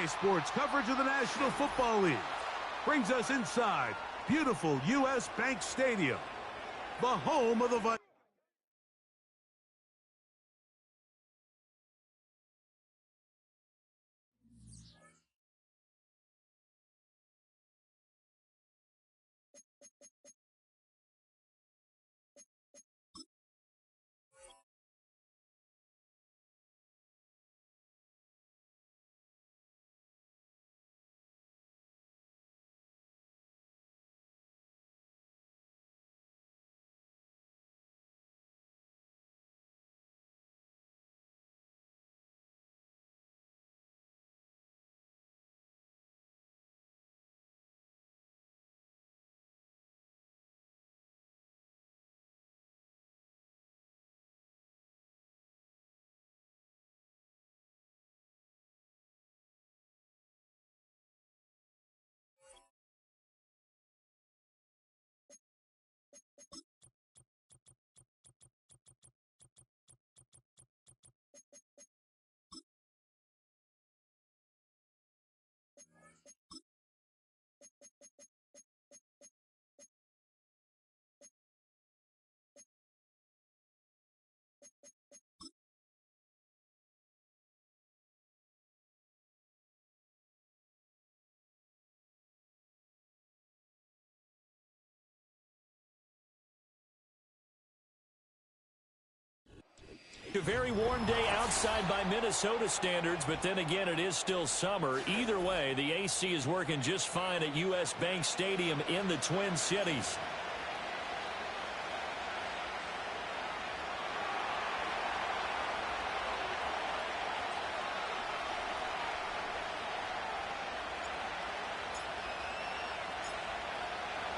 Sports coverage of the National Football League brings us inside beautiful U.S. Bank Stadium, the home of the Vikings. A very warm day outside by Minnesota standards, but then again, it is still summer. Either way, the AC is working just fine at U.S. Bank Stadium in the Twin Cities.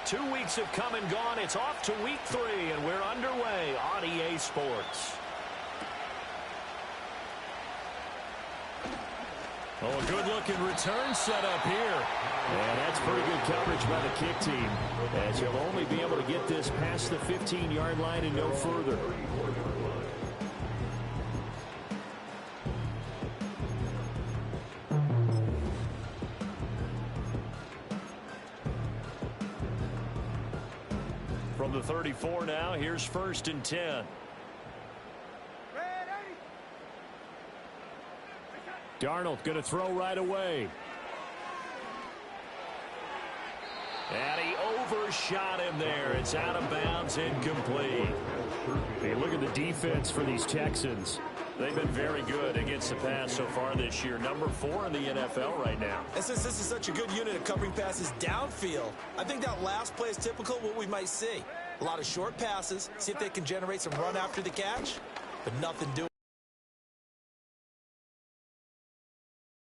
Two weeks have come and gone. It's off to week 3, and we're underway on EA Sports. Oh, a good-looking return set up here. And that's pretty good coverage by the kick team, as he'll only be able to get this past the 15-yard line and no further. From the 34 now, here's 1st and 10. Darnold going to throw right away. And he overshot him there. It's out of bounds, incomplete. Hey, look at the defense for these Texans. They've been very good against the pass so far this year. Number 4 in the NFL right now. And since this is such a good unit of covering passes downfield, I think that last play is typical of what we might see. A lot of short passes, see if they can generate some run after the catch, but nothing doing.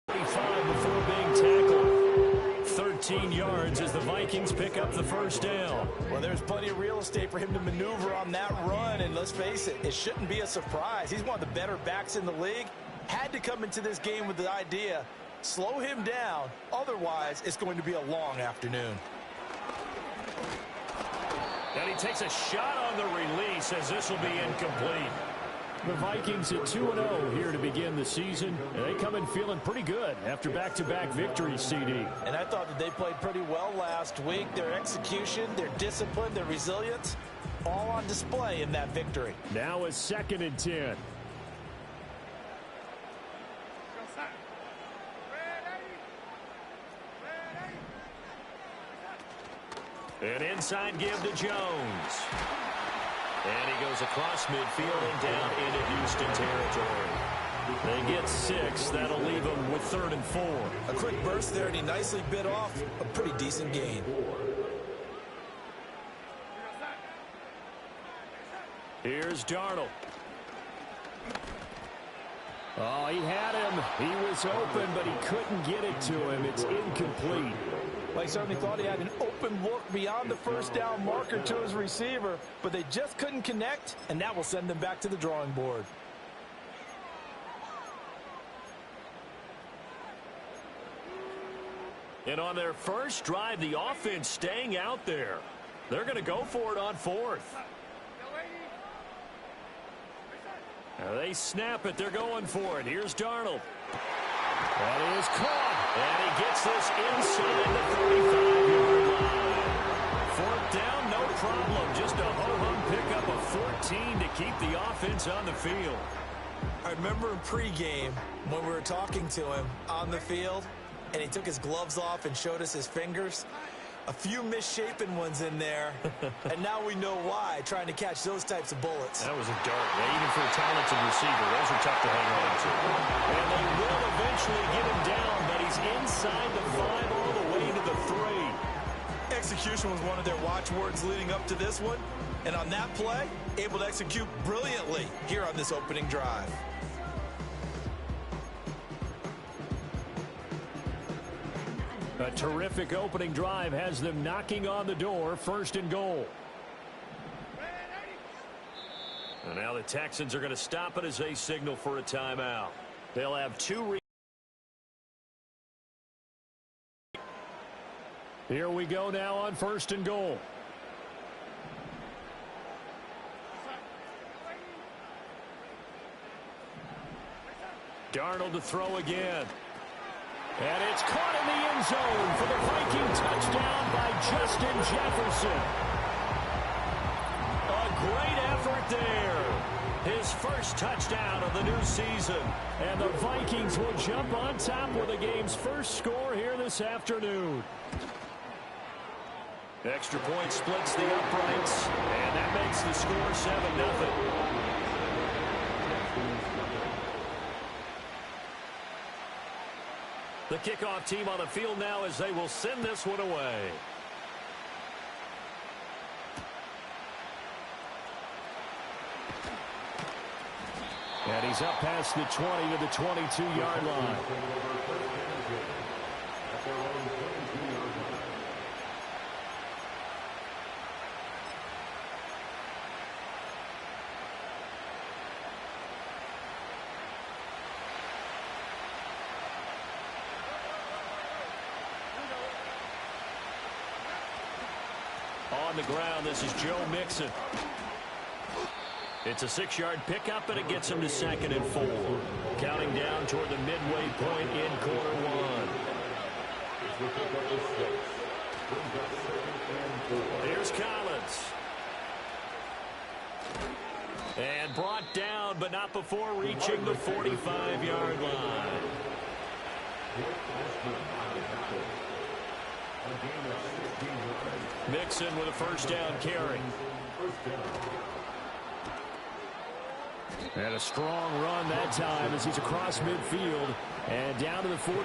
Before being tackled. 13 yards as the Vikings pick up the first down. Well, there's plenty of real estate for him to maneuver on that run, and let's face it, it shouldn't be a surprise. He's one of the better backs in the league. Had to come into this game with the idea, slow him down, otherwise it's going to be a long afternoon. And he takes a shot on the release as this will be incomplete. The Vikings at 2-0 here to begin the season. And they come in feeling pretty good after back-to-back victories, CD. And I thought that they played pretty well last week. Their execution, their discipline, their resilience, all on display in that victory. Now a 2nd and 10. An inside give to Jones. And he goes across midfield and down into Houston territory. They get 6. That'll leave them with 3rd and 4. A quick burst there, and he nicely bit off a pretty decent gain. Here's Darnold. Oh, he had him. He was open, but he couldn't get it to him. It's incomplete. Well, he certainly thought he had an open look beyond the first down marker to his receiver, but they just couldn't connect, and that will send them back to the drawing board. And on their first drive, the offense staying out there. They're going to go for it on 4th. Now they snap it. They're going for it. Here's Darnold. That is caught. And he gets this inside the 35-yard line. Fourth down, no problem. Just a ho-hum pickup of 14 to keep the offense on the field. I remember in pregame when we were talking to him on the field, and he took his gloves off and showed us his fingers. A few misshapen ones in there, and now we know why, trying to catch those types of bullets. That was a dart, even for a talented receiver. Those are tough to hang on to. And they will eventually get him down, but he's inside the 5 all the way to the 3. Execution was one of their watchwords leading up to this one, and on that play, able to execute brilliantly here on this opening drive. A terrific opening drive has them knocking on the door, 1st and goal. And now the Texans are going to stop it as they signal for a timeout. They'll have 2. Here we go now on 1st and goal. Darnold to throw again. And it's caught in the end zone for the Viking touchdown by Justin Jefferson. A great effort there. His first touchdown of the new season. And the Vikings will jump on top with the game's first score here this afternoon. Extra point splits the uprights, and that makes the score 7-0. The kickoff team on the field now as they will send this one away. And he's up past the 20 to the 22-yard line. On the ground, this is Joe Mixon. It's a 6-yard pickup, and it gets him to 2nd and 4. Counting down toward the midway point in quarter 1. Here's Collins. And brought down, but not before reaching the 45-yard line. Mixon with a first down carry. And a strong run that time as he's across midfield and down to the 43.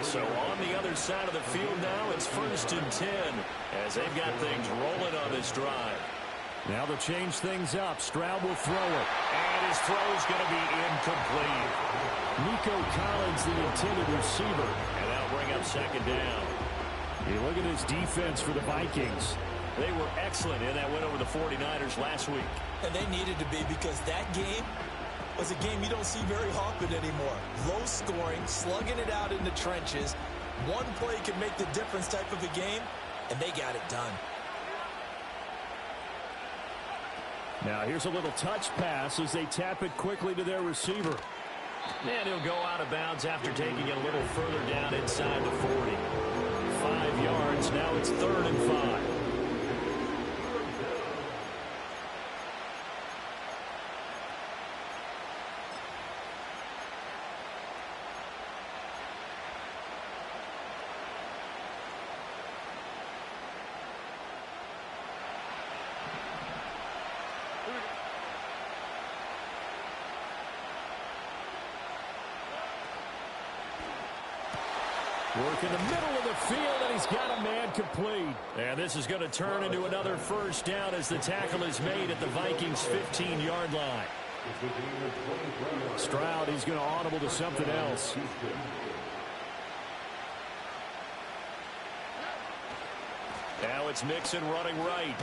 So on the other side of the field now, it's 1st and 10 as they've got things rolling on this drive. Now they'll change things up. Stroud will throw it. And his throw's going to be incomplete. Nico Collins, the intended receiver. And that'll bring up 2nd down. You look at his defense for the Vikings. They were excellent in that win over the 49ers last week. And they needed to be, because that game was a game you don't see very often anymore. Low scoring, slugging it out in the trenches. One play can make the difference type of a game, and they got it done. Now here's a little touch pass as they tap it quickly to their receiver. And he'll go out of bounds after taking it a little further down inside the 40. 5 yards. Now it's 3rd and 5. Work in the middle of the field, and he's got a man complete. And this is going to turn into another first down as the tackle is made at the Vikings' 15-yard line. Stroud, he's going to audible to something else. Now it's Mixon running right.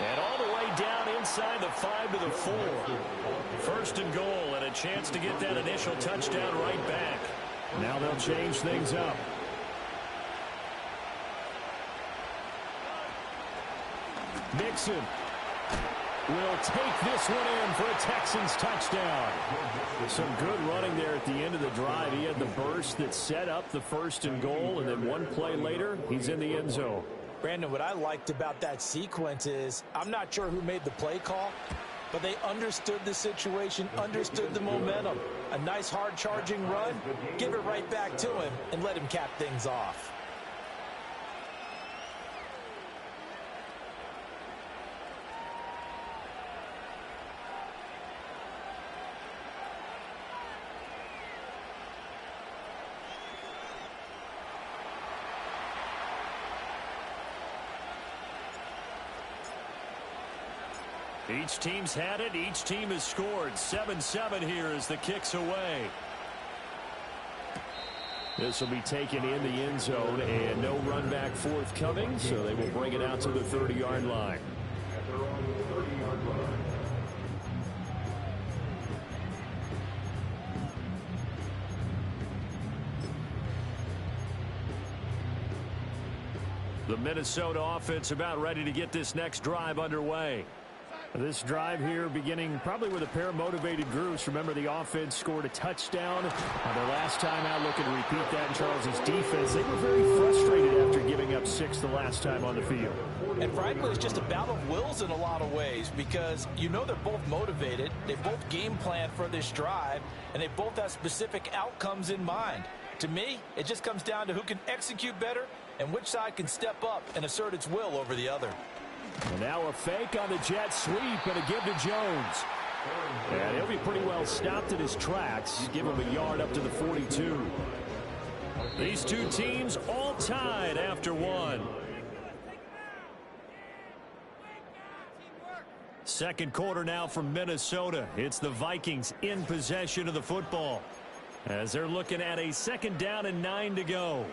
And all the way down inside the 5 to the 4. 1st and goal, and a chance to get that initial touchdown right back. Now they'll change things up. Mixon. will take this one in for a Texans touchdown. Some good running there at the end of the drive. He had the burst that set up the 1st and goal, and then one play later, he's in the end zone. Brandon, what I liked about that sequence is I'm not sure who made the play call, but they understood the situation, understood the momentum. A nice hard charging run, give it right back to him, and let him cap things off. Each team's had it. Each team has scored. 7-7 here as the kick's away. This will be taken in the end zone, and no run back forthcoming, so they will bring it out to the 30-yard line. The Minnesota offense about ready to get this next drive underway. This drive here beginning probably with a pair of motivated groups. Remember, the offense scored a touchdown on their last time out. Looking to repeat that in Charles's defense. They were very frustrated after giving up 6 the last time on the field. And frankly, it's just a battle of wills in a lot of ways because you know they're both motivated. They both game plan for this drive, and they both have specific outcomes in mind. To me, it just comes down to who can execute better and which side can step up and assert its will over the other. And now a fake on the jet sweep and a give to Jones. And he'll be pretty well stopped in his tracks. Give him a yard up to the 42. These two teams all tied after one. Second quarter now from Minnesota. It's the Vikings in possession of the football as they're looking at a 2nd down and 9 to go.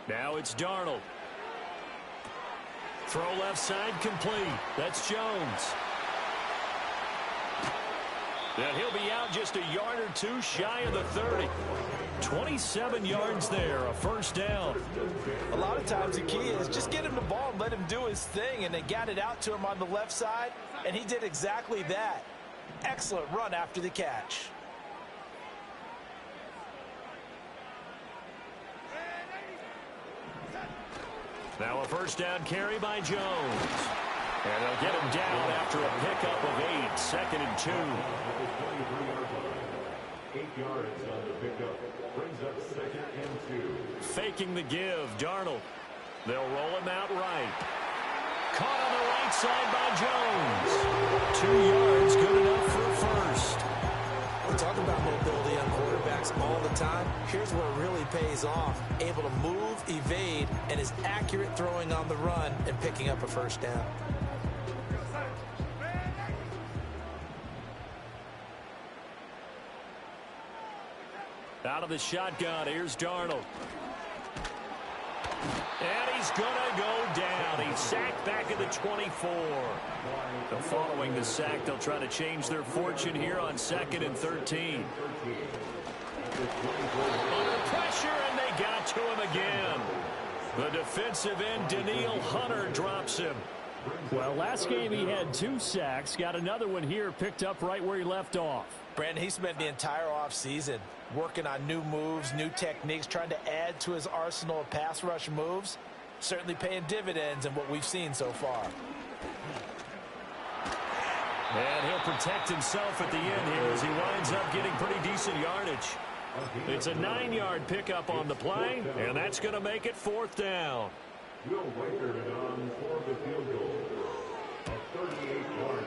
Now it's Darnold. Throw left side complete. That's Jones. And he'll be out just a yard or two shy of the 30. 27 yards there, a 1st down. A lot of times the key is just get him the ball and let him do his thing, and they got it out to him on the left side, and he did exactly that. Excellent run after the catch. Now a 1st down carry by Jones. And they'll get him down after a pickup of 8, 2nd and 2. 8 yards on the pickup. Brings up 2nd and 2. Faking the give, Darnold. They'll roll him out right. Caught on the right side by Jones. 2 yards, good enough for a 1st. We talk about mobility on quarterbacks all the time. Here's where it really pays off. Able to move, evade, and is accurate throwing on the run and picking up a 1st down. Out of the shotgun, here's Darnold. And he's going to go down. He's sacked back at the 24. So following the sack, they'll try to change their fortune here on 2nd and 13. Under pressure, and they got to him again. The defensive end, Daniil Hunter, drops him. Well, last game he had 2 sacks. Got another one here, picked up right where he left off. Brandon, he spent the entire offseason working on new moves, new techniques, trying to add to his arsenal of pass rush moves. Certainly paying dividends in what we've seen so far. And he'll protect himself at the end here as he winds up getting pretty decent yardage. It's a 9-yard pickup on the play, and that's going to make it 4th down.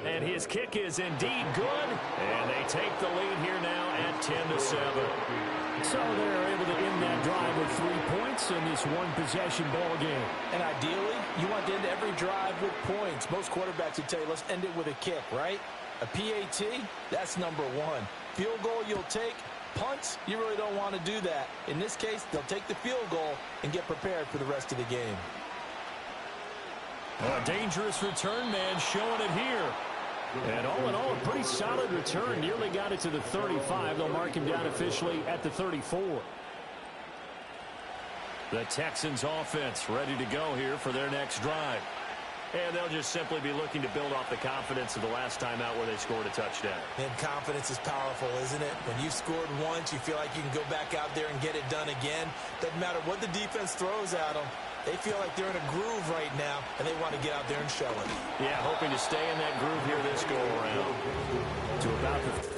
And his kick is indeed good, and they take the lead here now at 10-7. So they're able to end that drive with 3 points in this one-possession ball game. And ideally, you want to end every drive with points. Most quarterbacks would tell you, let's end it with a kick, right? A PAT, that's number 1. Field goal you'll take. Punts, you really don't want to do that. In this case, they'll take the field goal and get prepared for the rest of the game. A dangerous return man showing it here. And all in all, a pretty solid return. Nearly got it to the 35. They'll mark him down officially at the 34. The Texans offense ready to go here for their next drive. And they'll just simply be looking to build off the confidence of the last time out where they scored a touchdown. And confidence is powerful, isn't it? When you've scored once, you feel like you can go back out there and get it done again. Doesn't matter what the defense throws at them. They feel like they're in a groove right now, and they want to get out there and show it. Yeah, hoping to stay in that groove here this go-around. To about the...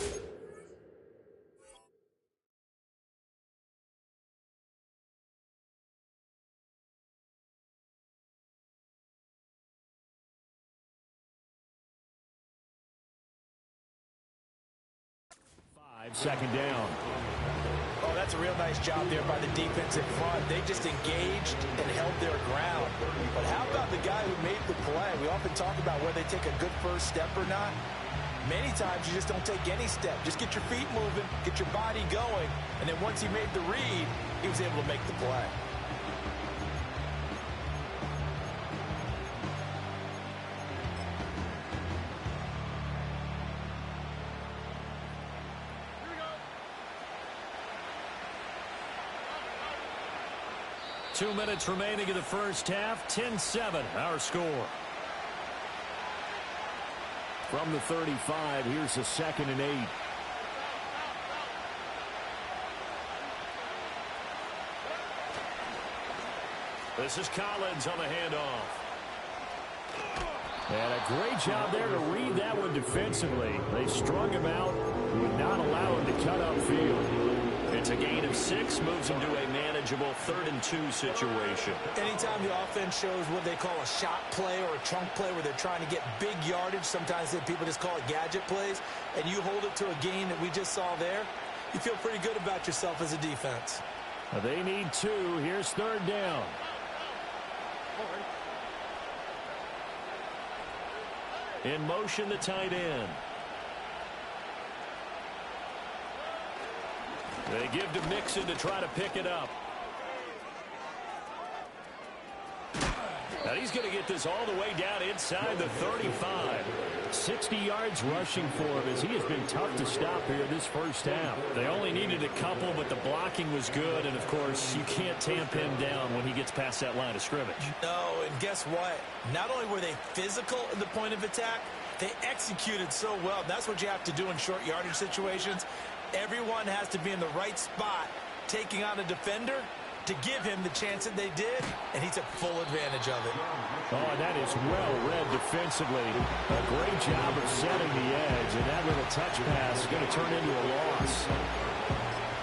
2nd down. Oh, that's a real nice job there by the defense in front. They just engaged and held their ground. But how about the guy who made the play? We often talk about whether they take a good first step or not. Many times you just don't take any step. Just get your feet moving, get your body going, and then once he made the read, he was able to make the play. Two minutes remaining in the first half. 10-7, our score. From the 35, here's a 2nd and 8. This is Collins on the handoff. And a great job there to read that one defensively. They strung him out, would not allow him to cut upfield. It's a gain of 6, moves him to a manageable 3rd and 2 situation. Anytime the offense shows what they call a shot play or a chunk play where they're trying to get big yardage, sometimes people just call it gadget plays, and you hold it to a gain that we just saw there, you feel pretty good about yourself as a defense. They need 2. Here's 3rd down. In motion, the tight end. They give to Mixon to try to pick it up. Now he's going to get this all the way down inside the 35. 60 yards rushing for him as he has been tough to stop here this first half. They only needed a couple, but the blocking was good. And, of course, you can't tamp him down when he gets past that line of scrimmage. No, and guess what? Not only were they physical at the point of attack, they executed so well. That's what you have to do in short yardage situations. Everyone has to be in the right spot, taking on a defender to give him the chance that they did, and he took full advantage of it. Oh, that is well read defensively. A great job of setting the edge, and that little touch pass is going to turn into a loss.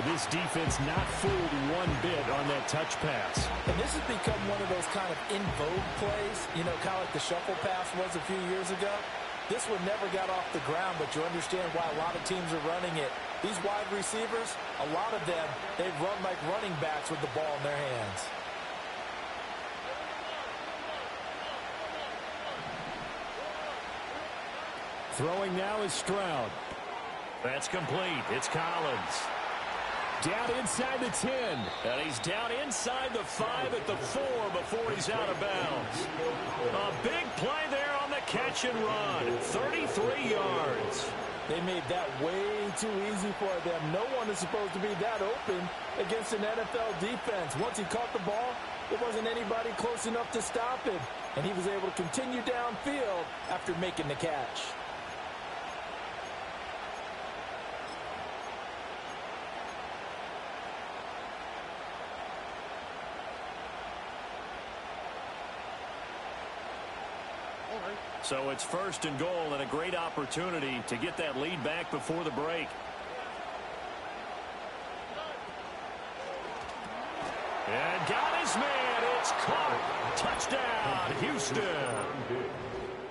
This defense not fooled one bit on that touch pass. And this has become one of those kind of in vogue plays, you know, kind of like the shuffle pass was a few years ago. This one never got off the ground, but you understand why a lot of teams are running it. These wide receivers, a lot of them, they've run like running backs with the ball in their hands. Throwing now is Stroud. That's complete. It's Collins. Down inside the 10. And he's down inside the 5 at the 4 before he's out of bounds. A big play there on the catch and run. 33 yards. They made that way too easy for them. No one is supposed to be that open against an NFL defense. Once he caught the ball, there wasn't anybody close enough to stop him. And he was able to continue downfield after making the catch. So it's 1st and goal and a great opportunity to get that lead back before the break. And got his man. It's caught. Touchdown, Houston.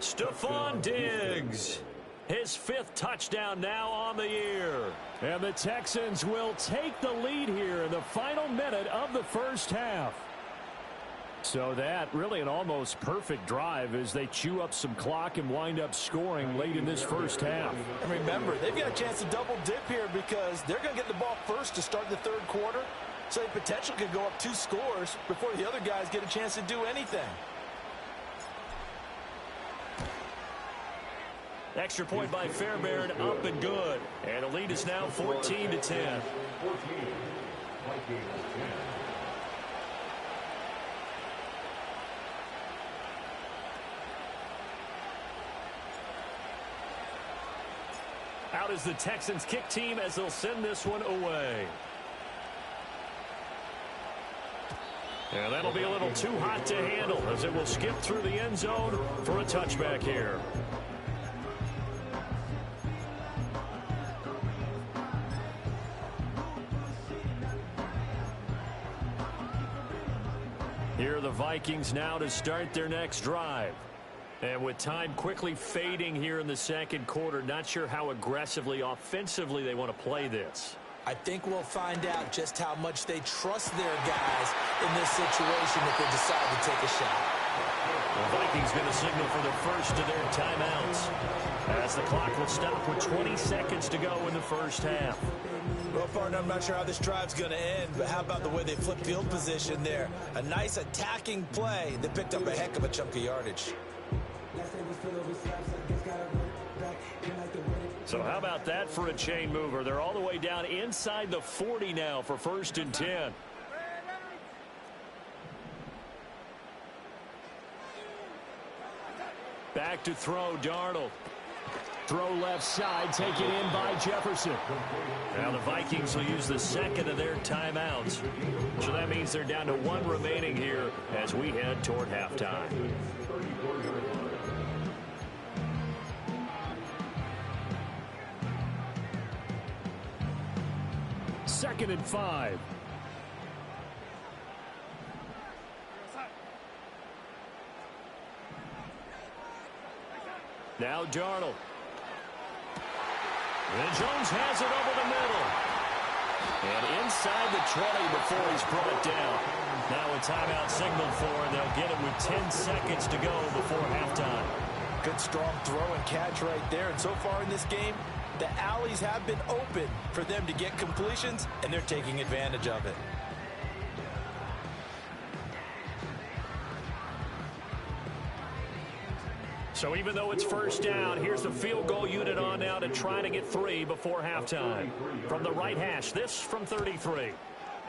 Stephon Diggs. His 5th touchdown now on the year. And the Texans will take the lead here in the final minute of the first half. So that really an almost perfect drive as they chew up some clock and wind up scoring late in this first half. And remember, they've got a chance to double dip here because they're going to get the ball first to start the 3rd quarter. So they potentially could go up 2 scores before the other guys get a chance to do anything. Extra point by Fairbairn, up and good. And the lead is now 14-10. 14, Vikings 10. Out is the Texans kick team as they'll send this one away. And that'll be a little too hot to handle as it will skip through the end zone for a touchback here. Here are the Vikings now to start their next drive. And with time quickly fading here in the second quarter, not sure how aggressively, offensively they want to play this. I think we'll find out just how much they trust their guys in this situation if they decide to take a shot. The Vikings going to signal for the first of their timeouts as the clock will stop with 20 seconds to go in the first half. Well, partner, I'm not sure how this drive's going to end, but how about the way they flip field position there? A nice attacking play. They picked up a heck of a chunk of yardage. So how about that for a chain mover? They're all the way down inside the 40 now for 1st and 10. Back to throw, Darnold. Throw left side, taken in by Jefferson. Now the Vikings will use the second of their timeouts. So that means they're down to one remaining here as we head toward halftime. Second and 5. Now Darnold. And Jones has it over the middle. And inside the 20 before he's brought down. Now a timeout signal for, and they'll get it with 10 seconds to go before halftime. Good strong throw and catch right there. And so far in this game, the alleys have been open for them to get completions, and they're taking advantage of it. So even though it's first down, here's the field goal unit on now to try to get 3 before halftime. From the right hash, this from 33.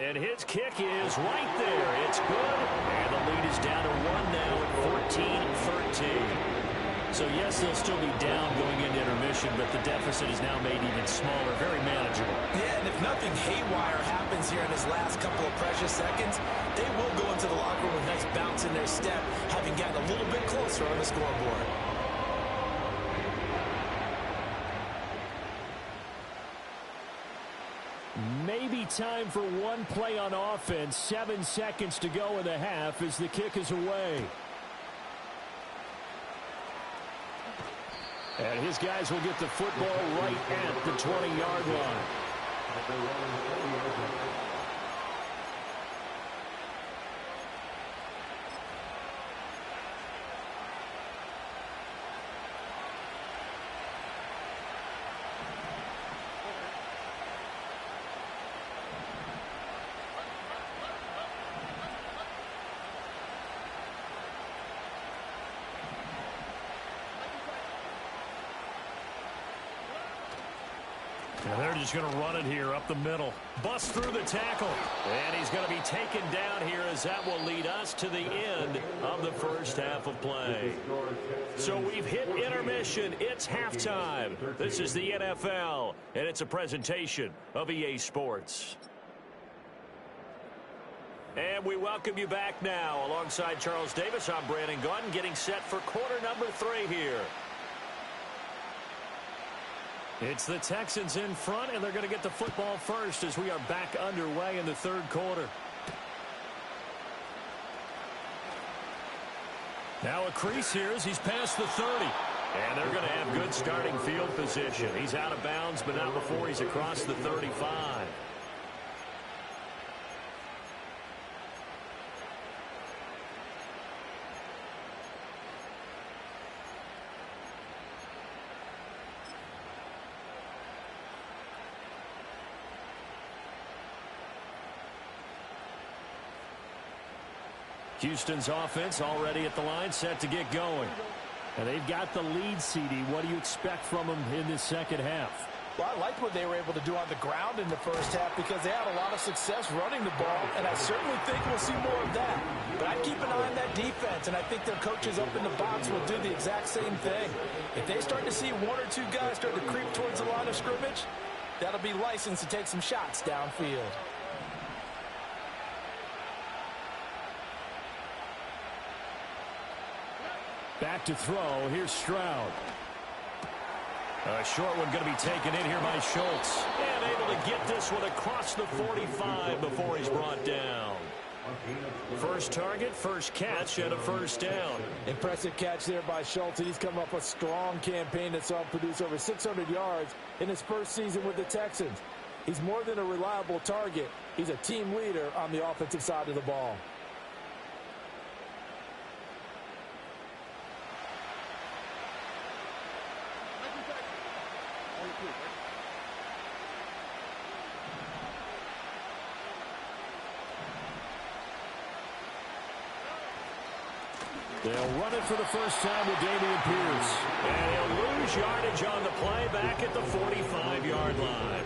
And his kick is right there. It's good. And the lead is down to 1 now at 14-13. So, yes, they'll still be down going into intermission, but the deficit is now made even smaller, very manageable. Yeah, and if nothing haywire happens here in his last couple of precious seconds, they will go into the locker room with a nice bounce in their step, having gotten a little bit closer on the scoreboard. Maybe time for one play on offense. 7 seconds to go in the half as the kick is away. And his guys will get the football right at the 20-yard line. And they're just going to run it here up the middle. Bust through the tackle. And he's going to be taken down here as that will lead us to the end of the first half of play. So we've hit intermission. It's halftime. This is the NFL, and it's a presentation of EA Sports. And we welcome you back now. Alongside Charles Davis, I'm Brandon Gordon, getting set for quarter number 3 here. It's the Texans in front, and they're going to get the football first as we are back underway in the third quarter. Now a crease here as he's past the 30. And they're going to have good starting field position. He's out of bounds, but not before he's across the 35. Houston's offense already at the line, set to get going. And they've got the lead, CD. What do you expect from them in this second half? Well, I liked what they were able to do on the ground in the first half because they had a lot of success running the ball, and I certainly think we'll see more of that. But I'd keep an eye on that defense, and I think their coaches up in the box will do the exact same thing. If they start to see one or two guys start to creep towards the line of scrimmage, that'll be licensed to take some shots downfield. Back to throw. Here's Stroud. A short one going to be taken in here by Schultz. And able to get this one across the 45 before he's brought down. First target, first catch, and a first down. Impressive catch there by Schultz. He's come up a strong campaign that saw him produce over 600 yards in his first season with the Texans. He's more than a reliable target. He's a team leader on the offensive side of the ball. They'll run it for the first time with Dameon Pierce. And he'll lose yardage on the play back at the 45-yard line.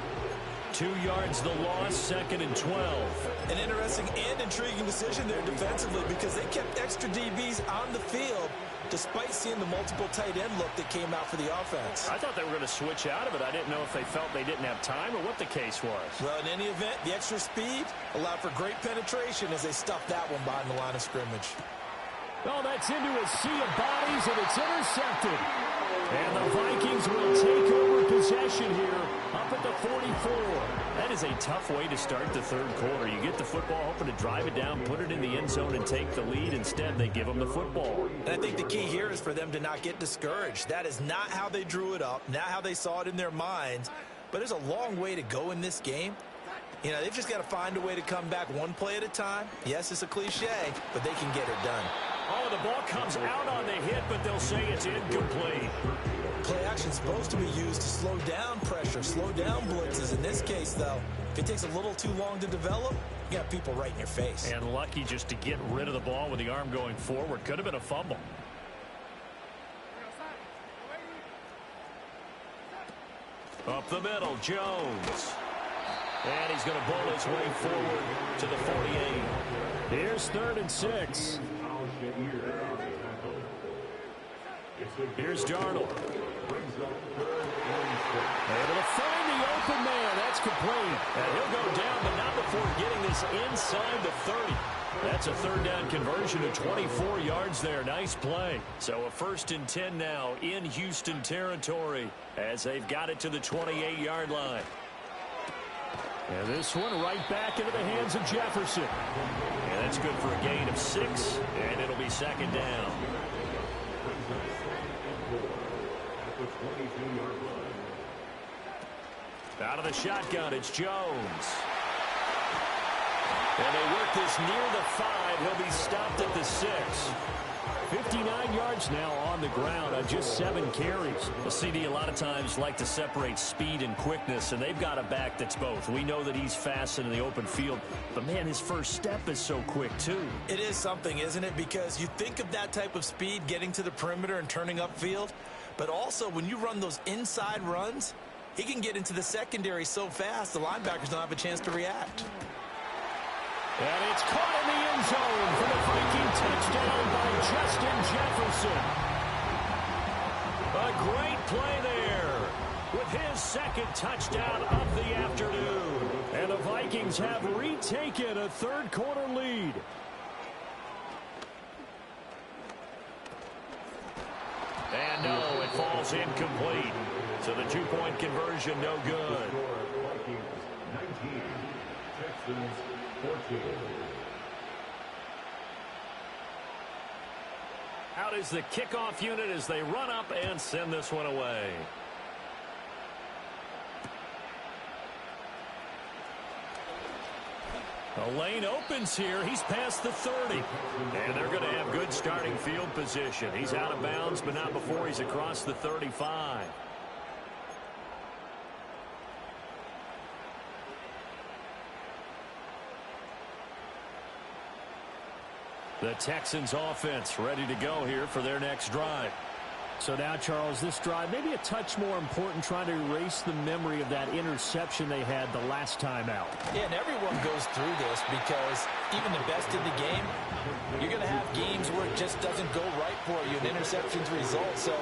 2 yards the loss, 2nd and 12. An interesting and intriguing decision there defensively because they kept extra DBs on the field despite seeing the multiple tight end look that came out for the offense. I thought they were going to switch out of it. I didn't know if they felt they didn't have time or what the case was. Well, in any event, the extra speed allowed for great penetration as they stuffed that one behind the line of scrimmage. Oh, that's into a sea of bodies, and it's intercepted. And the Vikings will take over possession here up at the 44. That is a tough way to start the third quarter. You get the football, hoping to drive it down, put it in the end zone, and take the lead. Instead, they give them the football. And I think the key here is for them to not get discouraged. That is not how they drew it up, not how they saw it in their minds. But there's a long way to go in this game. You know, they've just got to find a way to come back one play at a time. Yes, it's a cliche, but they can get it done. Oh, the ball comes out on the hit, but they'll say it's incomplete. Play action's supposed to be used to slow down pressure, slow down blitzes. In this case, though, if it takes a little too long to develop, you got people right in your face. And lucky just to get rid of the ball with the arm going forward. Could have been a fumble. Up the middle, Jones. And he's going to bowl his way forward to the 48. Here's 3rd and 6. Here's Darnold. Able to find the open man. That's complete. And he'll go down, but not before getting this inside the 30. That's a 3rd down conversion of 24 yards there. Nice play. So a 1st and 10 now in Houston territory as they've got it to the 28-yard line. And this one right back into the hands of Jefferson. And that's good for a gain of 6, and it'll be 2nd down. Out of the shotgun, it's Jones. And they work this near the 5. He'll be stopped at the 6. 59 yards now on the ground on just 7 carries. The CD a lot of times like to separate speed and quickness, and they've got a back that's both. We know that he's fast in the open field, but man, his first step is so quick too. It is something, isn't it? Because you think of that type of speed getting to the perimeter and turning upfield, but also when you run those inside runs, he can get into the secondary so fast the linebackers don't have a chance to react. And it's caught in the end zone for the Viking touchdown by Justin Jefferson. A great play there with his 2nd touchdown of the afternoon. And the Vikings have retaken a 3rd quarter lead. And no, it falls incomplete. So the 2-point conversion no good. Vikings 19, Texans 14. Out is the kickoff unit as they run up and send this one away. The lane opens here. He's past the 30. And they're going to have good starting field position. He's out of bounds, but not before he's across the 35. The Texans offense ready to go here for their next drive. So now, Charles, this drive maybe a touch more important, trying to erase the memory of that interception they had the last time out. Yeah, and everyone goes through this because even the best in the game, you're going to have games where it just doesn't go right for you, and interceptions result. So,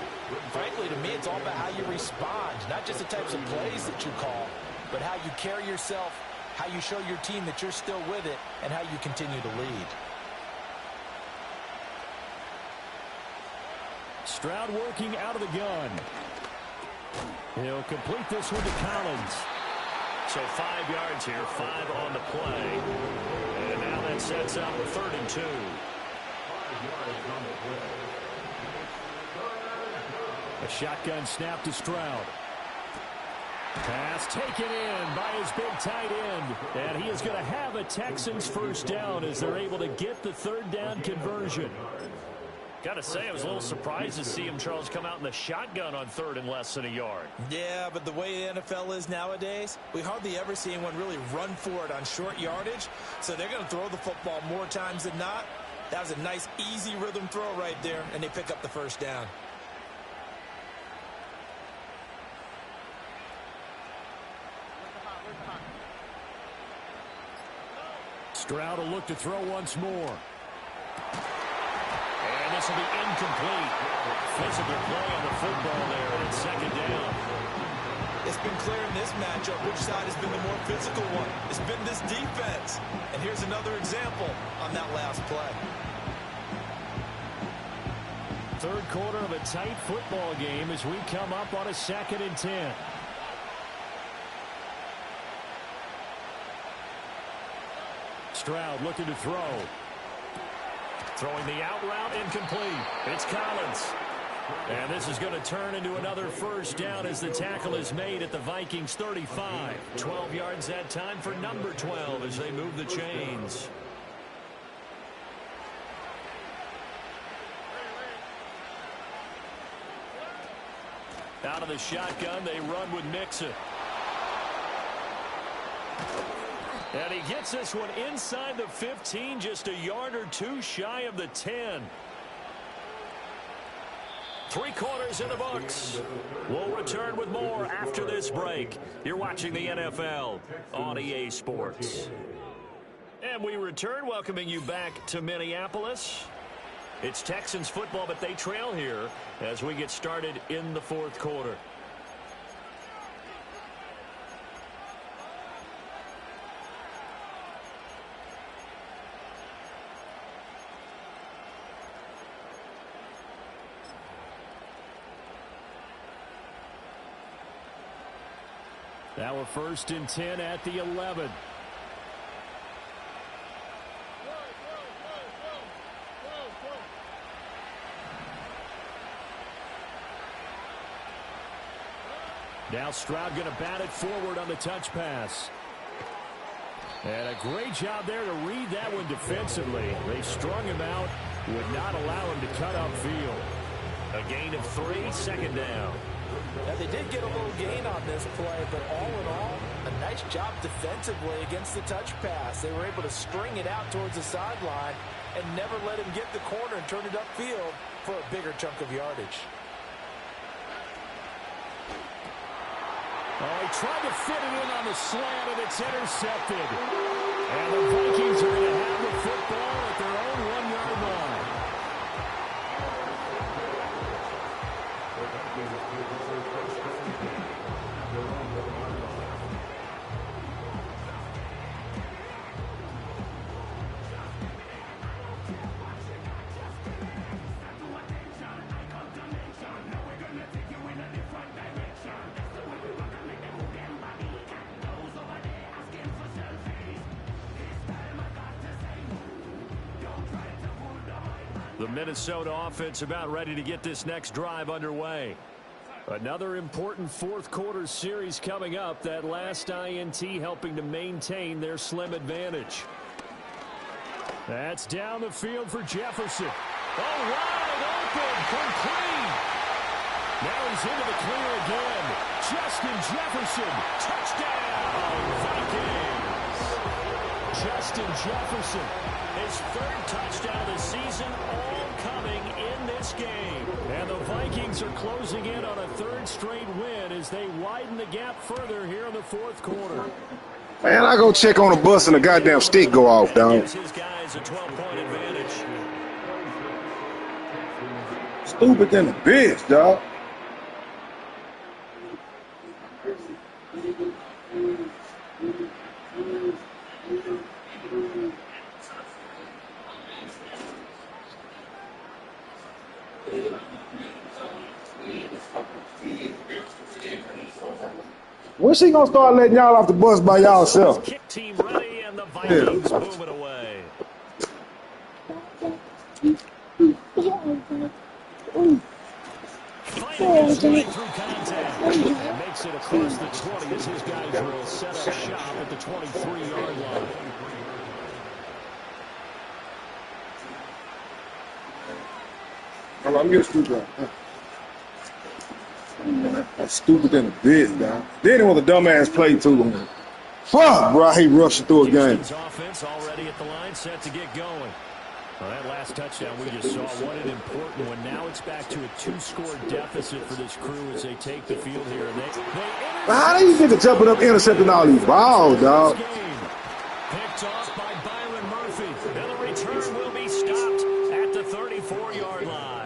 frankly, to me, it's all about how you respond, not just the types of plays that you call, but how you carry yourself, how you show your team that you're still with it, and how you continue to lead. Stroud working out of the gun. He'll complete this one to Collins. So 5 yards here, 5 on the play. And now that sets up 3rd and 2. 5 yards on the play. A shotgun snap to Stroud. Pass taken in by his big tight end. And he is going to have a Texans first down as they're able to get the 3rd down conversion. Got to say, I was a little surprised to see him, Charles, come out in the shotgun on 3rd and less than a yard. Yeah, but the way the NFL is nowadays, we hardly ever see anyone really run for it on short yardage. So they're going to throw the football more times than not. That was a nice, easy rhythm throw right there, and they pick up the first down. Stroud will look to throw once more. And this will be incomplete. Physical play on the football there, and it's 2nd down. It's been clear in this matchup which side has been the more physical one. It's been this defense. And here's another example on that last play. 3rd quarter of a tight football game as we come up on a 2nd and 10. Stroud looking to throw. Throwing the out route, incomplete. It's Collins. And this is going to turn into another first down as the tackle is made at the Vikings 35. 12 yards that time for number 12 as they move the chains. Out of the shotgun, they run with Mixon. And he gets this one inside the 15, just a yard or two shy of the 10. 3 quarters in the books. We'll return with more after this break. You're watching the NFL on EA Sports. And we return, welcoming you back to Minneapolis. It's Texans football, but they trail here as we get started in the 4th quarter. Now a 1st and 10 at the 11. Now Stroud going to bat it forward on the touch pass. And a great job there to read that one defensively. They strung him out, would not allow him to cut upfield. A gain of 3, 2nd down. Now, they did get a little gain on this play, but all in all, a nice job defensively against the touch pass. They were able to string it out towards the sideline and never let him get the corner and turn it upfield for a bigger chunk of yardage. Oh, he tried to fit it in on the slant, and it's intercepted. And the Vikings are going to have the football at their own 1-yard line. The Minnesota offense about ready to get this next drive underway. Another important 4th quarter series coming up. That last INT helping to maintain their slim advantage. That's down the field for Jefferson. Oh, wide open, complete. Now he's into the clear again. Justin Jefferson, touchdown, Vikings. Justin Jefferson. His third touchdown of the season, all coming in this game. And the Vikings are closing in on a third straight win as they widen the gap further here in the fourth quarter. Man, I go check on the bus and the goddamn stick go off, dog. Gives his guys a 12-point advantage. Stupid than a bitch, dog. When she gonna start letting y'all off the bus by y'allself? Kick team ready and the Vikings move it away. Fighting his way through contact and makes it across the 20 as his guys will set up shop at the 23-yard line. Hold on, let me get a screwdriver. That's stupid than a bitch, dog. Then it was a dumbass play too. Fuck, bro, I hate rushing through a game. Houston's offense already at the line, set to get going. Well, that last touchdown we just saw, what an important one. Now it's back to a 2-score deficit for this crew as they take the field here. How do you think of jumping up, intercepting all these balls, dog? Picked off by Byron Murphy. And the return will be stopped at the 34-yard line.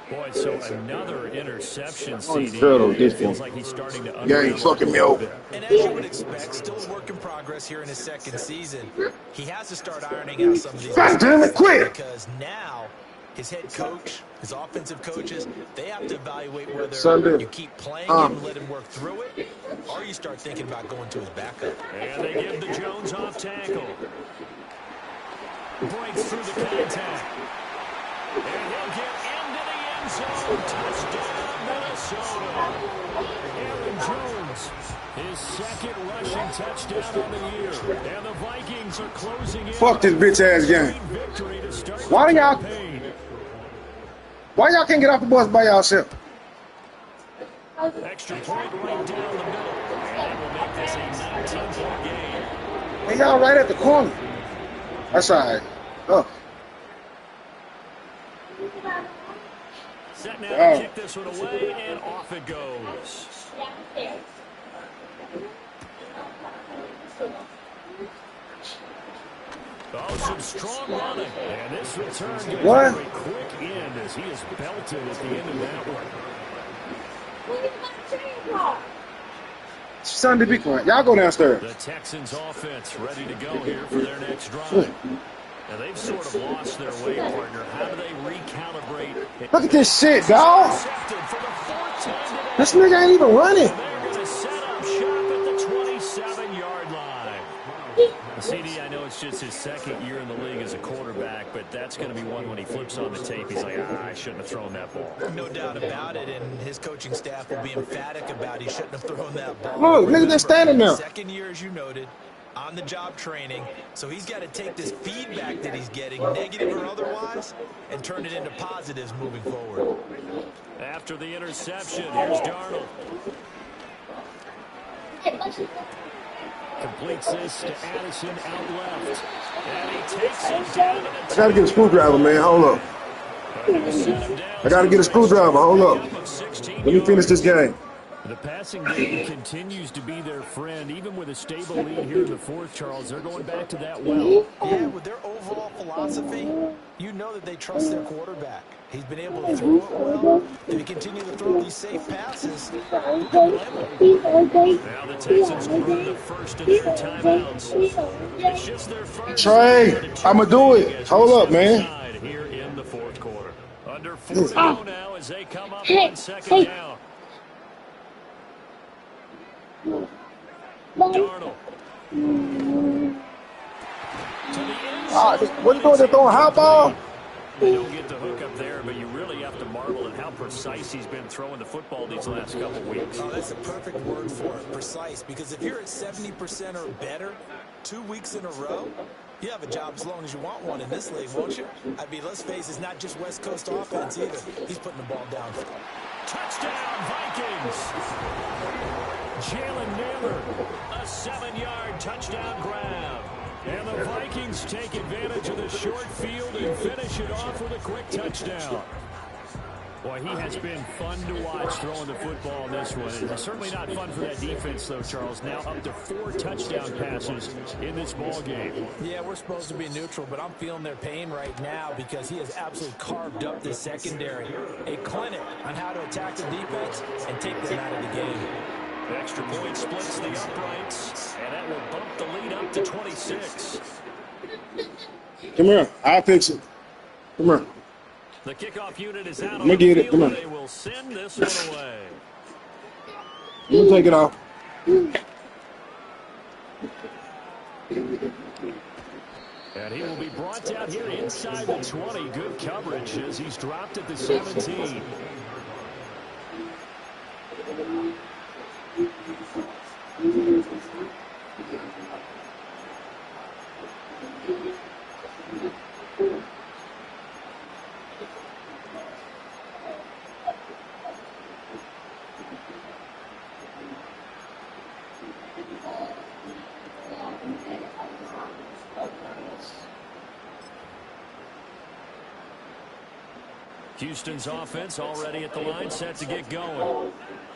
Boy, so another interception, CD. It feels like he's starting to fucking me over. And as you would expect, still a work in progress here in his second season. He has to start ironing out some of these mistakes because now his head coach, his offensive coaches, they have to evaluate whether you keep playing him and let him work through it, or you start thinking about going to his backup. And they give the Jones off tackle. Breaks through the contact. And he'll get into the end zone. Touchdown, Minnesota. Aaron Jones, his second rushing touchdown on the year. And the Vikings are closing in. Fuck this bitch ass game. Why y'all can't get off the bus by y'allself? Extra point right down the middle. And it will make this a 19-point game. Man, y'all right at the corner. That's all right. Oh. Set now to kick this one away, and off it goes. Oh, some strong running. And this return gets a very quick end as he is belted at the end of that one. Son, to be quiet. Y'all go downstairs. The Texans offense ready to go here for their next drive. Now, they've sort of lost their way, partner. How do they recalibrate? Look at this shit, dog. This nigga ain't even running. They're going to set up shop at the 27-yard line. CD, I know it's just his second year in the league as a quarterback, but that's going to be one when he flips on the tape. He's like, I shouldn't have thrown that ball. No doubt about it, and his coaching staff will be emphatic about he shouldn't have thrown that ball. Look, nigga, they're standing there. Second year, as you noted, on-the-job training, so he's got to take this feedback that he's getting, negative or otherwise, and turn it into positives moving forward. After the interception, here's Darnold. Completes this to Addison out left. And he takes it down to the I gotta get a screwdriver, man. Hold up. I gotta get a screwdriver. Hold up. Let me finish this game. The passing game continues to be their friend. Even with a stable lead here in the fourth, Charles, they're going back to that well. Yeah, with their overall philosophy, you know that they trust their quarterback. He's been able to throw it well. If he continue to throw these safe passes, now the Texans run the first of their timeouts. It's just their first. Trey, I'ma do it. Hold up, man. Here in the fourth quarter. Under 4 now as they come up on second down. Darnold. What you doing? They're throwing high ball? They don't get the hook up there, but you really have to marvel at how precise he's been throwing the football these last couple weeks. Oh, that's a perfect word for it, precise, because if you're at 70% or better 2 weeks in a row, you have a job as long as you want one in this league, won't you? I mean, let's face it, it's not just West Coast offense either. He's putting the ball down. Touchdown, Vikings! Jalen Naylor, a 7-yard touchdown grab. And the Vikings take advantage of the short field and finish it off with a quick touchdown. Boy, he has been fun to watch throwing the football in this one. It's certainly not fun for that defense, though, Charles. Now up to 4 touchdown passes in this ball game. Yeah, we're supposed to be neutral, but I'm feeling their pain right now because he has absolutely carved up the secondary. A clinic on how to attack the defense and take them out of the game. The extra point splits the uprights, and that will bump the lead up to 26. Come here. I'll fix it. Come here. The kickoff unit is out on the field, and they will send this one away. Let me take it off. And he will be brought down here inside the 20. Good coverage as he's dropped at the 17. Houston's offense already at the line, set to get going.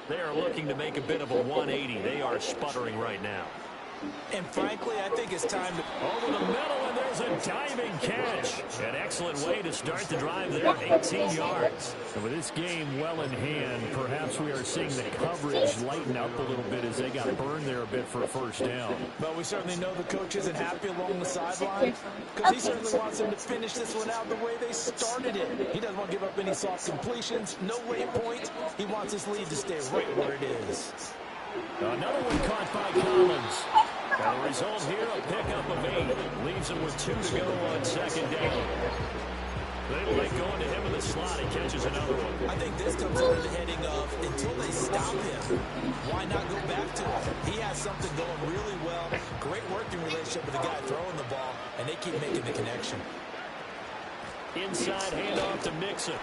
They are looking to make a bit of a 180. They are sputtering right now. And frankly, I think it's time to... Over the middle, and there's a diving catch. An excellent way to start the drive there, 18 yards. And with this game well in hand, perhaps we are seeing the coverage lighten up a little bit as they got burned there a bit for a first down. But we certainly know the coach isn't happy along the sideline because he certainly wants them to finish this one out the way they started it. He doesn't want to give up any soft completions, no late points. He wants his lead to stay right where it is. Another one caught by Collins. And the result here, a pickup of 8. Leaves him with 2 to go on second down. They like going to him in the slot. He catches another one. I think this comes under the heading of until they stop him, why not go back to him? He has something going really well. Great working relationship with the guy throwing the ball, and they keep making the connection. Inside handoff to Mixon.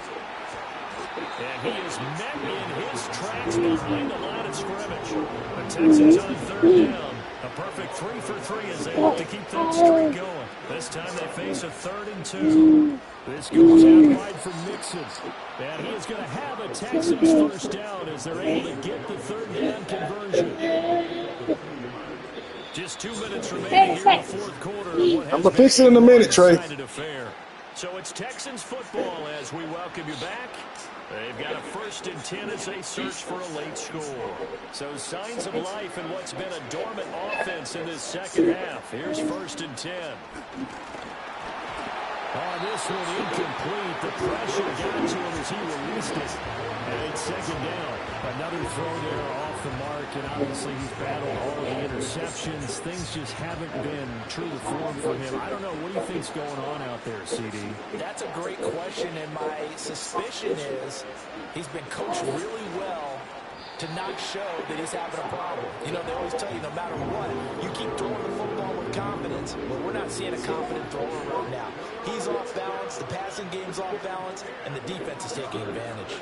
And he is met in his tracks behind the line of scrimmage. The Texans on third down. A perfect 3 for 3 as they look to keep that streak going. This time they face a 3rd and 2. This goes out wide for Mixon. And he is going to have a Texans first down as they're able to get the 3rd down conversion. Just 2 minutes remaining here in the 4th quarter. I'm going to fix it in a minute, Trey. So it's Texans football as we welcome you back. They've got a 1st and 10 as they search for a late score. So signs of life in what's been a dormant offense in this second half. Here's 1st and 10. Oh, this one incomplete. The pressure got to him as he released it. And it's 2nd down. Another throw there off the mark, and obviously he's battled all of the interceptions. Things just haven't been true to form for him. I don't know. What do you think's going on out there, CD? That's a great question, and my suspicion is he's been coached really well to not show that he's having a problem. You know, they always tell you no matter what, you keep throwing the football with confidence. Well, we're not seeing a confident thrower right now. He's off balance, the passing game's off balance, and the defense is taking advantage.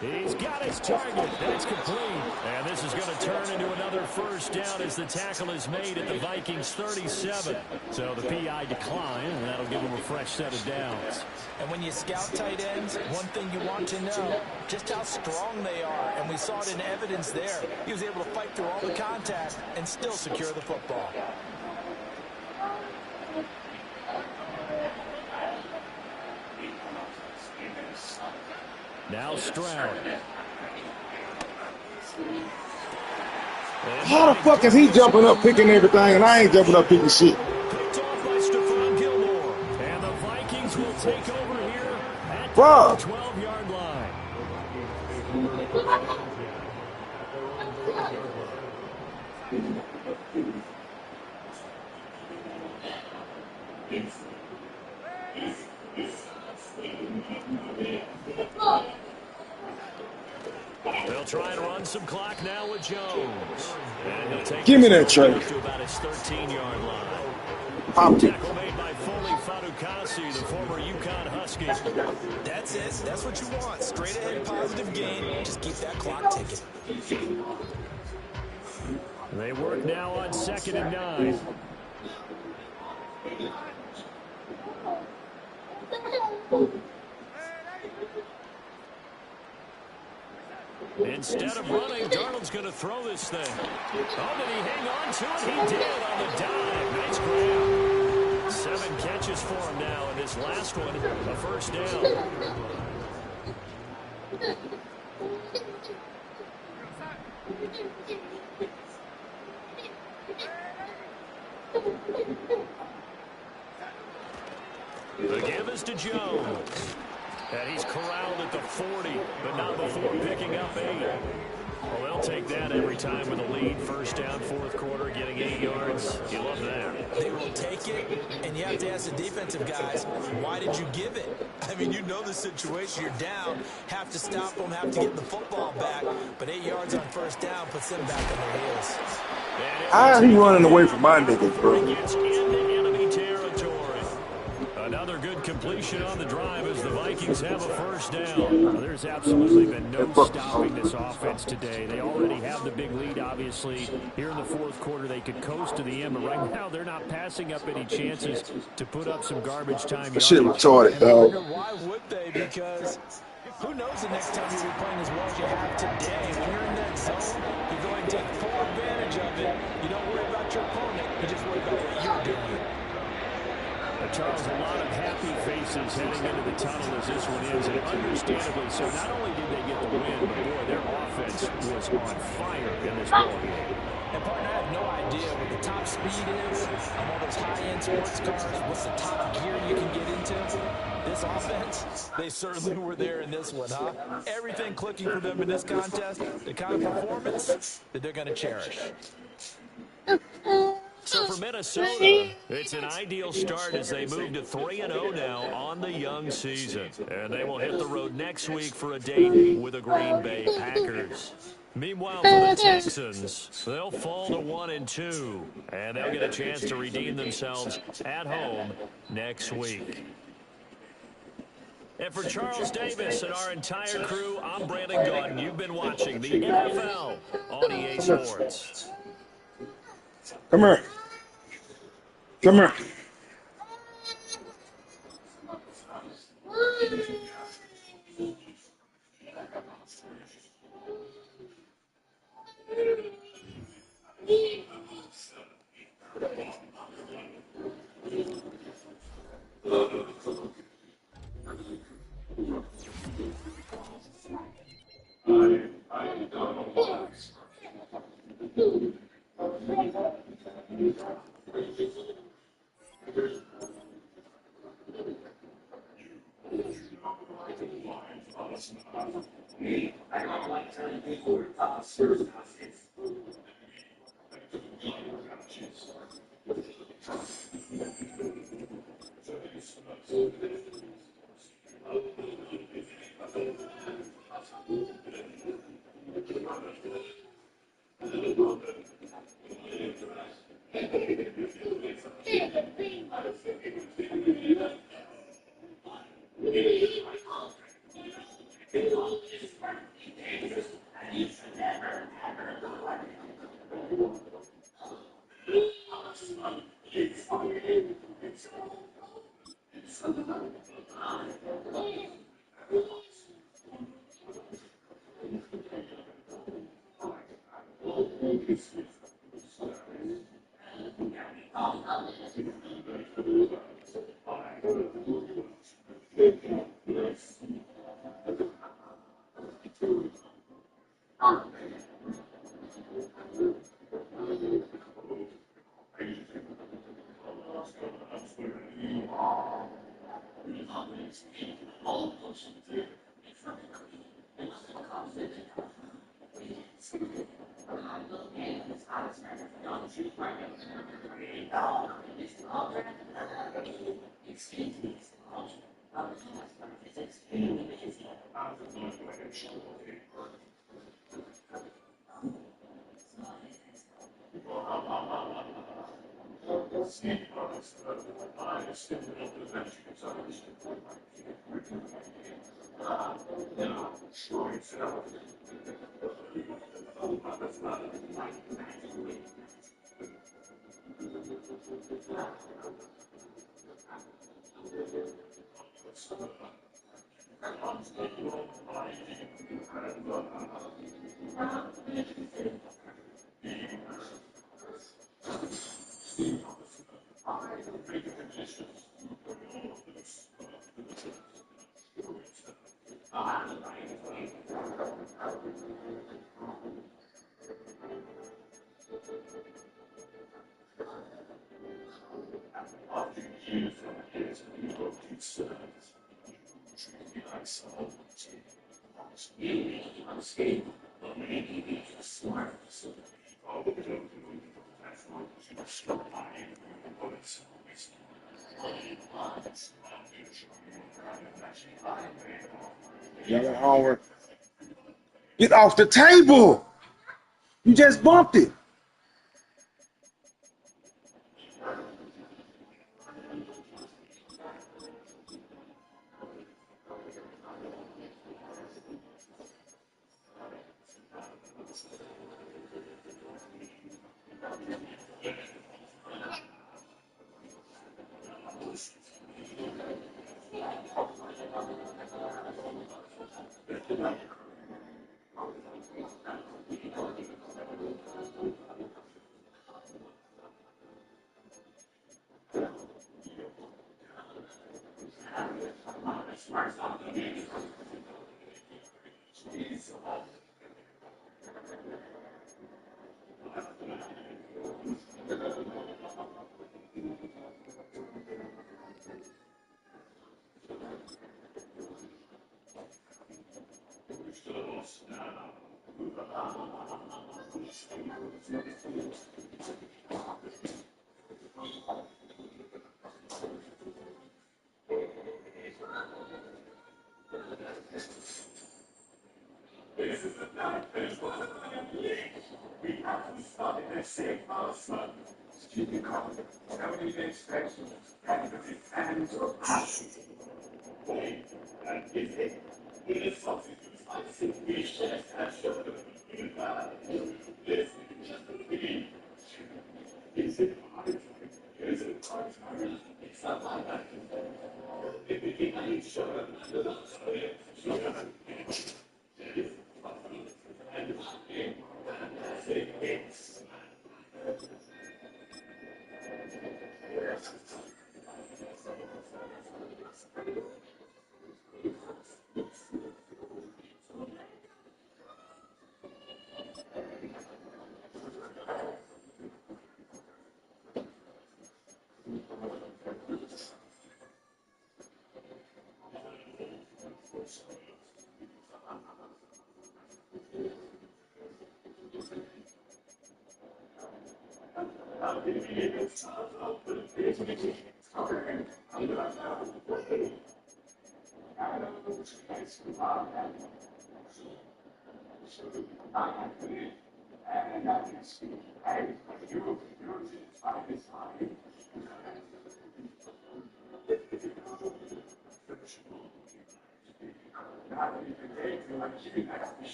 He's got his target. That's complete. And this is going to turn into another first down as the tackle is made at the Vikings 37. So the PI decline, and that'll give them a fresh set of downs. And when you scout tight ends, one thing you want to know, just how strong they are. And we saw it in evidence there. He was able to fight through all the contact and still secure the football. Now Stroud. How the fuck is he jumping up picking everything and I ain't jumping up picking shit? Picked off by Stephon Gilmore. And the Vikings will take over here at the 12-yard line. They'll try and run some clock now with Jones. And he'll take Give me that trade. To about his 13-yard line. Pop it. Tackle made by Foley Fadukasi, the former UConn Husky. That's it. That's what you want. Straight ahead positive gain. Just keep that clock ticking. They work now on 2nd and 9. Instead of running, Darnold's going to throw this thing. Oh, did he hang on to it? He did on the dive. Nice grab. 7 catches for him now, and his last one, a first down. The give is to Jones. And he's corralled at the 40, but not before picking up 8. Well, they'll take that every time with a lead. First down, 4th quarter, getting 8 yards. You love that. They will take it, and you have to ask the defensive guys, why did you give it? I mean, you know the situation. You're down, have to stop them, have to get the football back. But 8 yards on first down puts them back on their heels. How is he running away from my niggas, bro? Gets into enemy territory. Another good completion on the drive as the Vikings have a first down. Well, there's absolutely been no stopping this offense today. They already have the big lead, obviously. Here in the 4th quarter, they could coast to the end, but right now they're not passing up any chances to put up some garbage time. That shit retarded, dog. Why would they? Because who knows the next time you'll be playing as well as you have today. When you're in that zone, you go and take full advantage of it. You don't worry about your opponent. You just worry about what you're doing. Charles, a lot of happy faces heading into the tunnel as this one is, and understandably so. Not only did they get the win, but boy, their offense was on fire in this ball game. And partner, I have no idea what the top speed is on all those high-end sports cars. What's the top gear you can get into? This offense, they certainly were there in this one, huh? Everything clicking for them in this contest, the kind of performance that they're going to cherish. So for Minnesota, it's an ideal start as they move to 3-0 now on the young season. And they will hit the road next week for a date with the Green Bay Packers. Meanwhile, for the Texans, they'll fall to 1-2, and they'll get a chance to redeem themselves at home next week. And for Charles Davis and our entire crew, I'm Brandon Gordon. You've been watching the NFL on EA Sports. Come here. Come here. Y'all at homework. Get off the table. You just bumped it.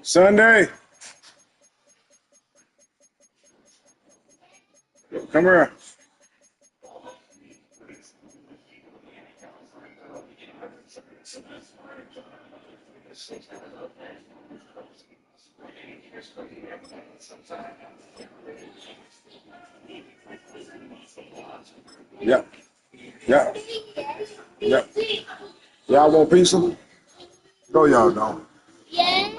Sunday. Come here. Yep. Yep. Yep. Y'all want pizza? No, y'all don't. Yeah.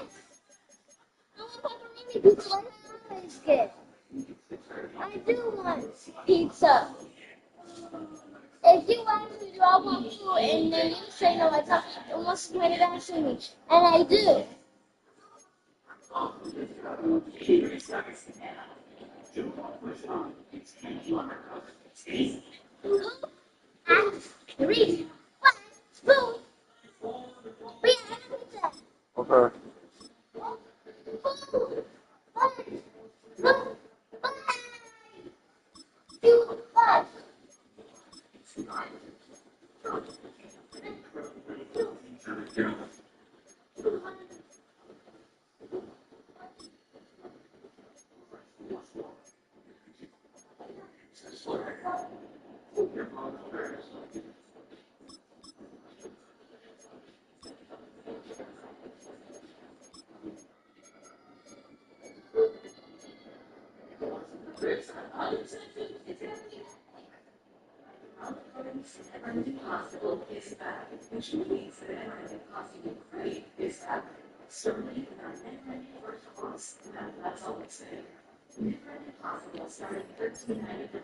Pizza. I do want pizza. If you ask me, do I want food, and then you say no, I thought it wants to point it out to me, and I do. Three, one, spoon. We have pizza. Okay. Food, one, spoon, five. 2, 5. MaddenPS5, which means that MaddenPS5 is up. Certainly, in our midnight protocols, that's all it's saying. Midnight possible starting 1399.